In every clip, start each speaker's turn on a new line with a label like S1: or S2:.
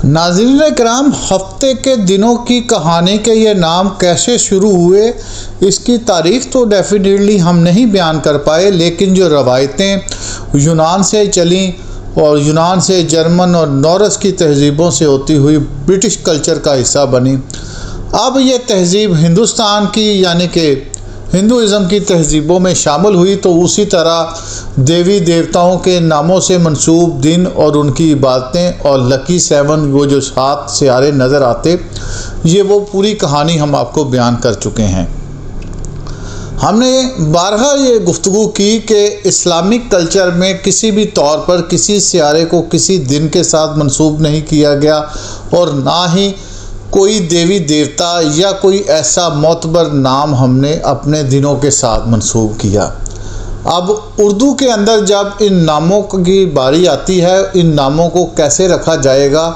S1: ناظرین کرام، ہفتے کے دنوں کی کہانی کے یہ نام کیسے شروع ہوئے اس کی تاریخ تو ڈیفینیٹلی ہم نہیں بیان کر پائے، لیکن جو روایتیں یونان سے چلیں اور یونان سے جرمن اور نورس کی تہذیبوں سے ہوتی ہوئی برٹش کلچر کا حصہ بنی، اب یہ تہذیب ہندوستان کی یعنی کہ ہندوازم کی تہذیبوں میں شامل ہوئی، تو اسی طرح دیوی دیوتاؤں کے ناموں سے منسوب دن اور ان کی عبادتیں اور لکی 7 وہ جو 7 سیارے نظر آتے، یہ وہ پوری کہانی ہم آپ کو بیان کر چکے ہیں۔ ہم نے بارہا یہ گفتگو کی کہ اسلامک کلچر میں کسی بھی طور پر کسی سیارے کو کسی دن کے ساتھ منسوب نہیں کیا گیا، اور نہ ہی کوئی دیوی دیوتا یا کوئی ایسا معتبر نام ہم نے اپنے دنوں کے ساتھ منسوب کیا۔ اب اردو کے اندر جب ان ناموں کی باری آتی ہے، ان ناموں کو کیسے رکھا جائے گا،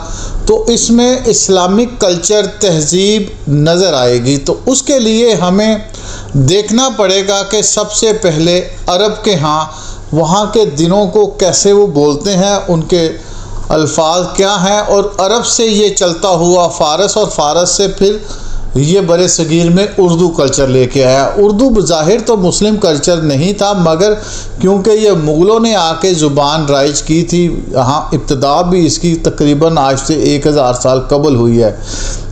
S1: تو اس میں اسلامک کلچر تہذیب نظر آئے گی، تو اس کے لیے ہمیں دیکھنا پڑے گا کہ سب سے پہلے عرب کے وہاں کے دنوں کو کیسے وہ بولتے ہیں، ان کے الفاظ کیا ہیں، اور عرب سے یہ چلتا ہوا فارس، اور فارس سے پھر یہ برِ صغیر میں اردو کلچر لے کے آیا۔ اردو بظاہر تو مسلم کلچر نہیں تھا، مگر کیونکہ یہ مغلوں نے آ کے زبان رائج کی تھی، یہاں ابتدا بھی اس کی تقریباً آج سے 1000 سال قبل ہوئی ہے،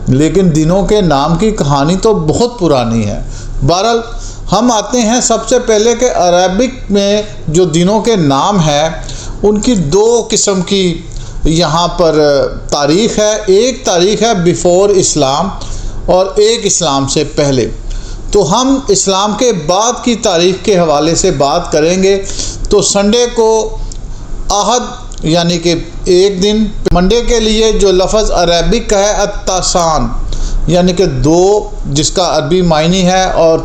S1: لیکن دنوں کے نام کی کہانی تو بہت پرانی ہے۔ بہرحال ہم آتے ہیں سب سے پہلے کہ عربک میں جو دنوں کے نام ہیں ان کی 2 قسم کی یہاں پر تاریخ ہے۔ ایک تاریخ ہے بیفور اسلام اور ایک اسلام سے پہلے، تو ہم اسلام کے بعد کی تاریخ کے حوالے سے بات کریں گے۔ تو سنڈے کو احد یعنی کہ ایک دن، منڈے کے لیے جو لفظ عربک کا ہے التاسان یعنی کہ 2 جس کا عربی معنی ہے، اور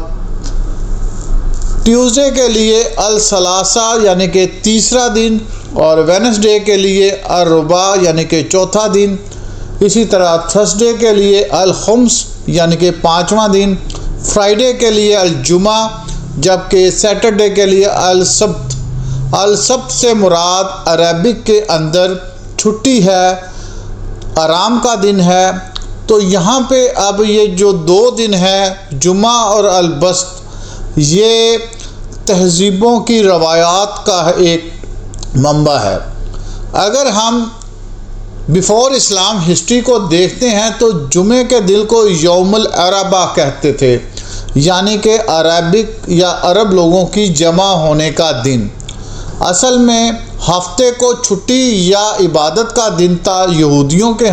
S1: ٹیوزڈے کے لیے الثلاثہ یعنی کہ تیسرا دن، اور وینسڈے کے لیے الرباع یعنی کہ چوتھا دن، اسی طرح تھرسڈے کے لیے الخمس یعنی کہ 5واں دن، فرائیڈے کے لیے الجمعہ، جبکہ سیٹرڈے کے لیے السبت۔ السبت سے مراد عربک کے اندر چھٹی ہے، آرام کا دن ہے۔ تو یہاں پہ اب یہ جو 2 دن ہے جمعہ اور البست، یہ تہذیبوں کی روایات کا ایک منبع ہے۔ اگر ہم بیفور اسلام ہسٹری کو دیکھتے ہیں تو جمعے کے دن کو یوم العربہ کہتے تھے، یعنی کہ عربک یا عرب لوگوں کی جمع ہونے کا دن۔ اصل میں ہفتے کو چھٹی یا عبادت کا دن تھا یہودیوں کے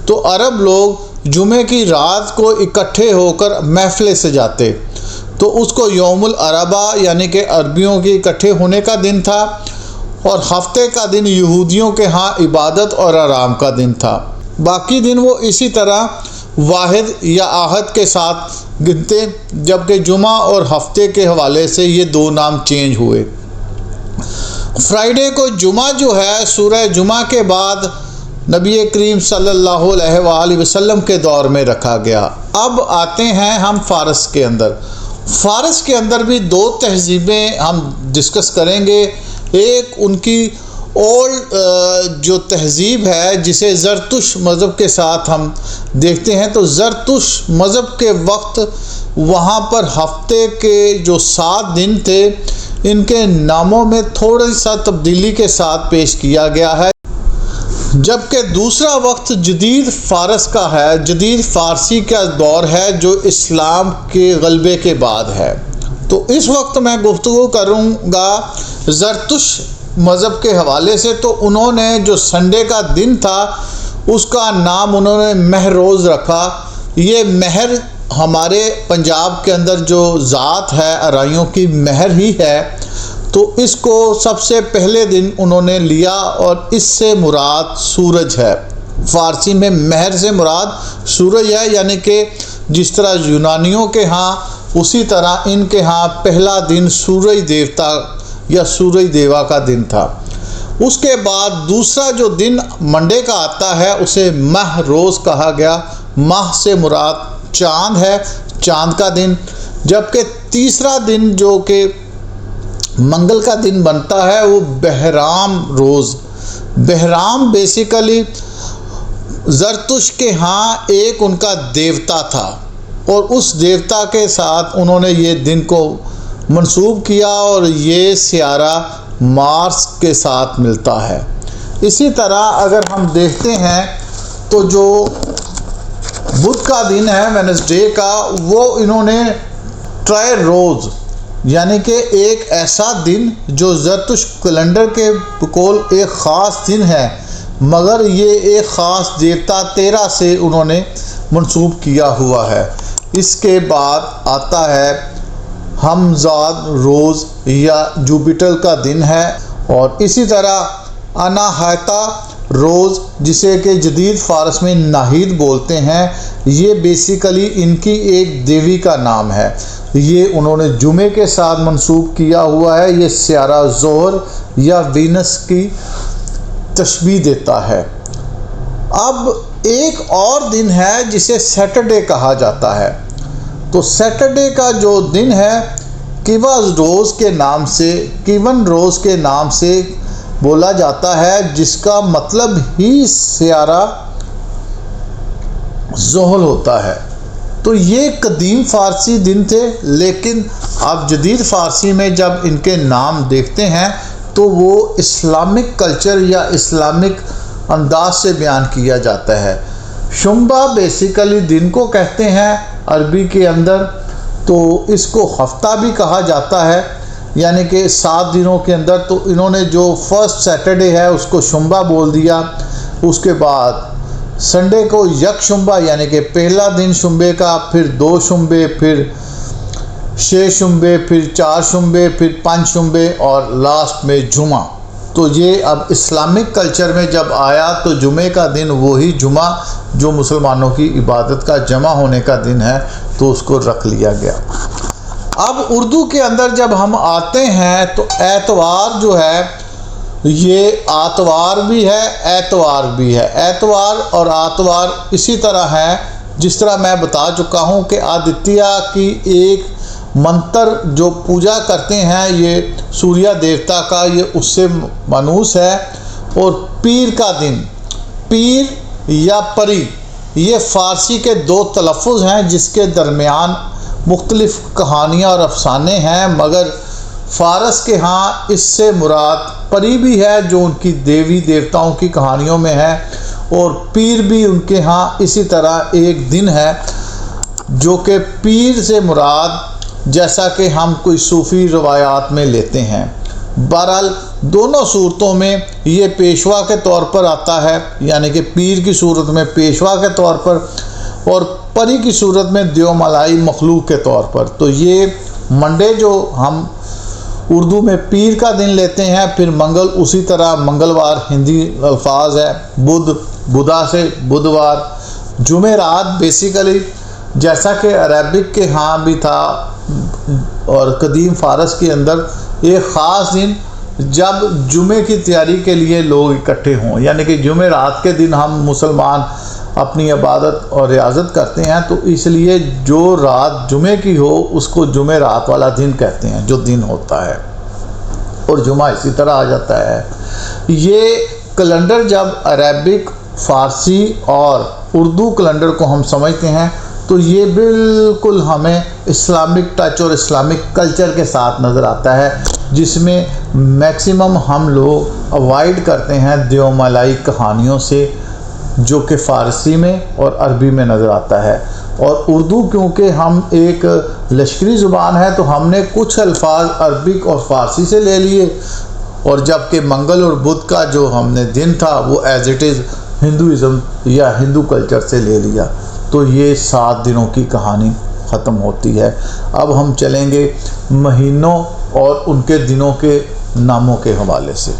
S1: تو عرب لوگ جمعے کی رات کو اکٹھے ہو کر محفلیں سجاتے، تو اس کو یوم العربہ یعنی کہ عربیوں کے اکٹھے ہونے کا دن تھا، اور ہفتے کا دن یہودیوں کے عبادت اور آرام کا دن تھا۔ باقی دن وہ اسی طرح واحد یا احد کے ساتھ گنتے، جبکہ جمعہ اور ہفتے کے حوالے سے یہ 2 نام چینج ہوئے۔ فرائیڈے کو جمعہ جو ہے سورہ جمعہ کے بعد نبی کریم صلی اللہ علیہ وآلہ وسلم کے دور میں رکھا گیا۔ اب آتے ہیں ہم فارس کے اندر۔ فارس کے اندر بھی 2 تہذیبیں ہم ڈسکس کریں گے۔ ایک ان کی اولڈ جو تہذیب ہے جسے زرتش مذہب کے ساتھ ہم دیکھتے ہیں، تو زرتش مذہب کے وقت وہاں پر ہفتے کے جو 7 دن تھے ان کے ناموں میں تھوڑی سا تبدیلی کے ساتھ پیش کیا گیا ہے، جبکہ دوسرا وقت جدید فارس کا ہے، جدید فارسی کا دور ہے جو اسلام کے غلبے کے بعد ہے۔ تو اس وقت میں گفتگو کروں گا زرتش مذہب کے حوالے سے۔ تو انہوں نے جو سنڈے کا دن تھا اس کا نام انہوں نے مہروز رکھا۔ یہ مہر ہمارے پنجاب کے اندر جو ذات ہے ارائیوں کی مہر ہی ہے، تو اس کو سب سے پہلے دن انہوں نے لیا، اور اس سے مراد سورج ہے۔ فارسی میں مہر سے مراد سورج ہے، یعنی کہ جس طرح یونانیوں کے اسی طرح ان کے پہلا دن سورج دیوتا یا سورج دیوا کا دن تھا۔ اس کے بعد دوسرا جو دن منڈے کا آتا ہے اسے ماہ روز کہا گیا۔ ماہ سے مراد چاند ہے، چاند کا دن، جبکہ تیسرا دن جو کہ منگل کا دن بنتا ہے وہ بہرام روز۔ بہرام بیسیکلی زرتشت کے ہاں ایک ان کا دیوتا تھا اور اس دیوتا کے ساتھ انہوں نے یہ دن کو منسوب کیا اور یہ سیارہ مارس کے ساتھ ملتا ہے۔ اسی طرح اگر ہم دیکھتے ہیں تو جو بدھ کا دن ہے وینسڈے کا، وہ انہوں نے ٹرائی روز یعنی کہ ایک ایسا دن جو زرتشت کیلنڈر کے بقول ایک خاص دن ہے، مگر یہ ایک خاص دیوتا تیرا سے انہوں نے منسوب کیا ہوا ہے۔ اس کے بعد آتا ہے ہمزاد روز یا جوپیٹر کا دن ہے، اور اسی طرح اناہیتا روز جسے کہ جدید فارس میں ناہید بولتے ہیں، یہ بیسیکلی ان کی ایک دیوی کا نام ہے۔ یہ انہوں نے جمعے کے ساتھ منسوب کیا ہوا ہے۔ یہ سیارہ زہر یا وینس کی تشبیہ دیتا ہے۔ اب ایک اور دن ہے جسے سیٹرڈے کہا جاتا ہے، تو سیٹرڈے کا جو دن ہے کیون روز کے نام سے بولا جاتا ہے، جس کا مطلب ہی سیارہ زحل ہوتا ہے۔ تو یہ قدیم فارسی دن تھے، لیکن اب جدید فارسی میں جب ان کے نام دیکھتے ہیں تو وہ اسلامک کلچر یا اسلامک انداز سے بیان کیا جاتا ہے۔ شنبہ بیسیکلی دن کو کہتے ہیں عربی کے اندر، تو اس کو ہفتہ بھی کہا جاتا ہے، یعنی کہ 7 دنوں کے اندر۔ تو انہوں نے جو فرسٹ سیٹرڈے ہے اس کو شنبہ بول دیا، اس کے بعد سنڈے کو یک شنبہ یعنی کہ پہلا دن شنبے کا، پھر 2 شنبے، پھر 6 شنبے، پھر 4 شنبے، پھر 5 شنبے اور لاسٹ میں جمعہ۔ تو یہ اب اسلامک کلچر میں جب آیا تو جمعے کا دن وہی جمعہ جو مسلمانوں کی عبادت کا جمع ہونے کا دن ہے، تو اس کو رکھ لیا گیا۔ اب اردو کے اندر جب ہم آتے ہیں تو اتوار جو ہے یہ آتوار بھی ہے، اتوار بھی ہے۔ اتوار اور آتوار اسی طرح ہے جس طرح میں بتا چکا ہوں کہ آدتیہ کی ایک منتر جو پوجا کرتے ہیں یہ سوریہ دیوتا کا، یہ اس سے مانوس ہے۔ اور پیر کا دن، پیر یا پری، یہ فارسی کے 2 تلفظ ہیں جس کے درمیان مختلف کہانیاں اور افسانے ہیں، مگر فارس کے ہاں اس سے مراد پری بھی ہے جو ان کی دیوی دیوتاؤں کی کہانیوں میں ہے، اور پیر بھی ان کے ہاں اسی طرح ایک دن ہے جو کہ پیر سے مراد جیسا کہ ہم کوئی صوفی روایات میں لیتے ہیں۔ بہرحال دونوں صورتوں میں یہ پیشوا کے طور پر آتا ہے، یعنی کہ پیر کی صورت میں پیشوا کے طور پر، اور پری کی صورت میں دیومالائی مخلوق کے طور پر۔ تو یہ منڈے جو ہم اردو میں پیر کا دن لیتے ہیں، پھر منگل اسی طرح منگلوار ہندی الفاظ ہے، بدھ بدھا سے بدھوار، جمعرات بیسیکلی جیسا کہ عربک کے ہاں بھی تھا اور قدیم فارس کے اندر ایک خاص دن جب جمعے کی تیاری کے لیے لوگ اکٹھے ہوں، یعنی کہ جمعرات کے دن ہم مسلمان اپنی عبادت اور ریاضت کرتے ہیں، تو اس لیے جو رات جمعے کی ہو اس کو جمعرات والا دن کہتے ہیں، جو دن ہوتا ہے، اور جمعہ اسی طرح آ جاتا ہے۔ یہ کیلنڈر جب عربک، فارسی اور اردو کیلنڈر کو ہم سمجھتے ہیں تو یہ بالکل ہمیں اسلامک ٹچ اور اسلامک کلچر کے ساتھ نظر آتا ہے، جس میں میکسیمم ہم لوگ اوائڈ کرتے ہیں دیومالائی کہانیوں سے، جو کہ فارسی میں اور عربی میں نظر آتا ہے۔ اور اردو کیونکہ ہم ایک لشکری زبان ہے تو ہم نے کچھ الفاظ عربک اور فارسی سے لے لیے، اور جبکہ منگل اور بدھ کا جو ہم نے دن تھا وہ ایز اٹ از ہندوازم یا ہندو کلچر سے لے لیا۔ تو یہ 7 دنوں کی کہانی ختم ہوتی ہے۔ اب ہم چلیں گے مہینوں اور ان کے دنوں کے ناموں کے حوالے سے۔